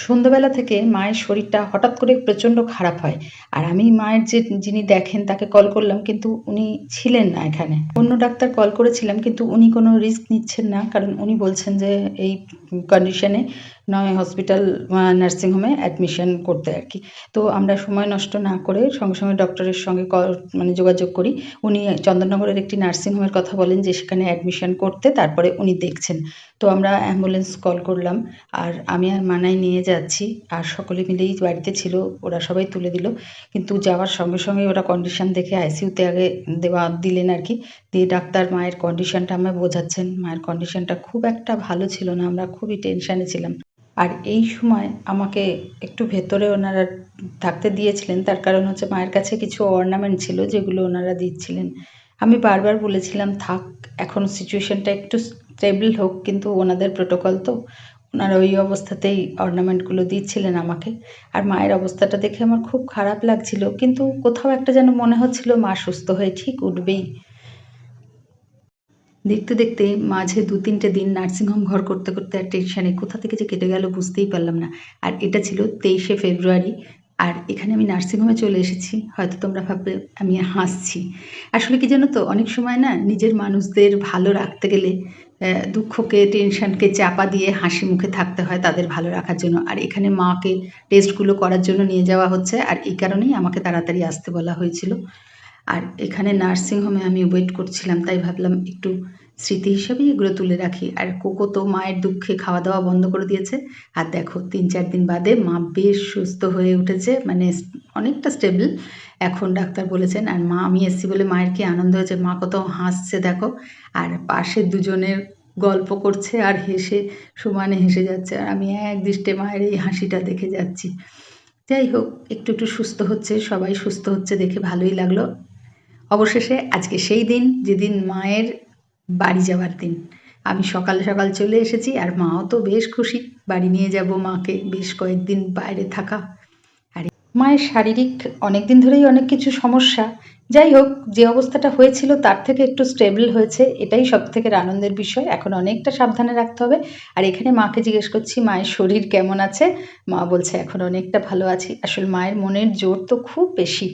সন্ধ্যাবেলা থেকে মায়ের শরীরটা হঠাৎ করে প্রচণ্ড খারাপ হয়। আর আমি মায়ের যিনি দেখেন তাকে কল করলাম, কিন্তু উনি ছিলেন না এখানে। অন্য ডাক্তার কল করেছিলাম, কিন্তু উনি কোনো রিস্ক নিচ্ছেন না। কারণ উনি বলছেন যে এই কন্ডিশনে নয় হসপিটাল নার্সিং হোমে অ্যাডমিশন করতে আরকি। তো আমরা সময় নষ্ট না করে সঙ্গে, সঙ্গে ডক্টরের সঙ্গে যোগাযোগ করি। উনি চন্দননগরের একটি নার্সিং হোমের কথা বলেন যে সেখানে অ্যাডমিশন করতে, তারপরে উনি দেখছেন। তো আমরা অ্যাম্বুলেন্স কল করলাম। আর আমি আর মানাই নিয়ে যাচ্ছি। আর সকলে মিলেই বাড়িতে ছিল, ওরা সবাই তুলে দিল। কিন্তু যাওয়ার সঙ্গে সঙ্গে ওরা কন্ডিশন দেখে আইসিইউতে আগে দিলেন আর কি। দিয়ে ডাক্তার মায়ের কন্ডিশনটা আমায় বোঝাচ্ছেন। মায়ের কন্ডিশনটা খুব একটা ভালো ছিল না, আমরা খুবই টেনশানে ছিলাম। আর এই সময় আমাকে একটু ভেতরে ওনারা থাকতে দিয়েছিলেন, তার কারণ হচ্ছে মায়ের কাছে কিছু অর্নামেন্ট ছিল যেগুলো ওনারা দিচ্ছিলেন। আমি বারবার বলেছিলাম থাক, এখন সিচুয়েশনটা একটু স্টেবল হোক, কিন্তু ওনাদের প্রোটোকল তো, ওনারা ওই অবস্থাতেই অর্নামেন্টগুলো দিচ্ছিলেন আমাকে। আর মায়ের অবস্থাটা দেখে আমার খুব খারাপ লাগছিল, কিন্তু কোথাও একটা যেন মনে হচ্ছিল মা সুস্থ হয়ে ঠিক উঠবেই। দেখতে দেখতে মাঝে ২-৩টে দিন নার্সিংহোম ঘর করতে করতে আর টেনশানে কোথা থেকে যে কেটে গেল বুঝতেই পারলাম না। আর এটা ছিল ২৩শে ফেব্রুয়ারি। আর এখানে আমি নার্সিংহোমে চলে এসেছি। হয়তো তোমরা ভাববে আমি হাসছি। আসলে কি জানো তো, অনেক সময় না নিজের মানুষদের ভালো রাখতে গেলে দুঃখকে, টেনশনকে চাপা দিয়ে হাসি মুখে থাকতে হয় তাদের ভালো রাখার জন্য। আর এখানে মাকে টেস্টগুলো করার জন্য নিয়ে যাওয়া হচ্ছে, আর এই কারণেই আমাকে তাড়াতাড়ি আসতে বলা হয়েছিল। আর এখানে নার্সিংহোমে আমি ওয়েট করছিলাম, তাই ভাবলাম একটু স্মৃতি হিসেবেই এগুলো তুলে রাখি। আর কোকো তো মায়ের দুঃখে খাওয়া দাওয়া বন্ধ করে দিয়েছে। আর দেখো ৩-৪ দিন বাদে মা বেশ সুস্থ হয়ে উঠেছে, মানে অনেকটা স্টেবল এখন ডাক্তার বলেছেন। আর মা, আমি এসছি বলে মায়ের কি আনন্দ হয়েছে, মা কত হাসছে দেখো। আর পাশে দুজনের গল্প করছে আর হেসে সমানে হেসে যাচ্ছে, আর আমি একদৃষ্টে মায়ের এই হাসিটা দেখে যাচ্ছি। যাই হোক, একটু একটু সুস্থ হচ্ছে, সবাই সুস্থ হচ্ছে দেখে ভালোই লাগলো। অবশেষে আজকে সেই দিন যেদিন মায়ের বাড়ি যাওয়ার দিন। আমি সকাল সকাল চলে এসেছি, আর মাও তো বেশ খুশি, বাড়ি নিয়ে যাব মাকে, বেশ কয়েকদিন বাইরে থাকা। আর মায়ের শারীরিক অনেক দিন ধরেই অনেক কিছু সমস্যা। যাই হোক, যে অবস্থাটা হয়েছিল তার থেকে একটু স্টেবল হয়েছে, এটাই সব থেকে আনন্দের বিষয়। এখন অনেকটা সাবধানে রাখতে হবে। আর এখানে মাকে জিজ্ঞেস করছি মায়ের শরীর কেমন আছে। মা বলছে এখন অনেকটা ভালো আছি। আসলে মায়ের মনের জোর তো খুব বেশি।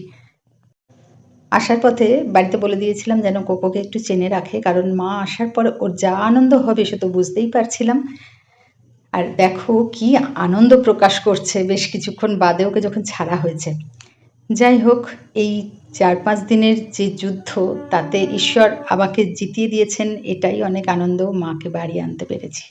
আসার পথে বাড়িতে বলে দিয়েছিলাম যেন কোকোকে একটু চেনে রাখে, কারণ মা আসার পরে ওর যা আনন্দ হবে সে তো বুঝতেই পারছিলাম। আর দেখো কি আনন্দ প্রকাশ করছে বেশ কিছুক্ষণ বাদে ওকে যখন ছাড়া হয়েছে। যাই হোক, এই ৪-৫ দিনের যে যুদ্ধ, তাতে ঈশ্বর আমাকে জিতিয়ে দিয়েছেন, এটাই অনেক আনন্দ, মাকে বাড়ি আনতে পেরেছি।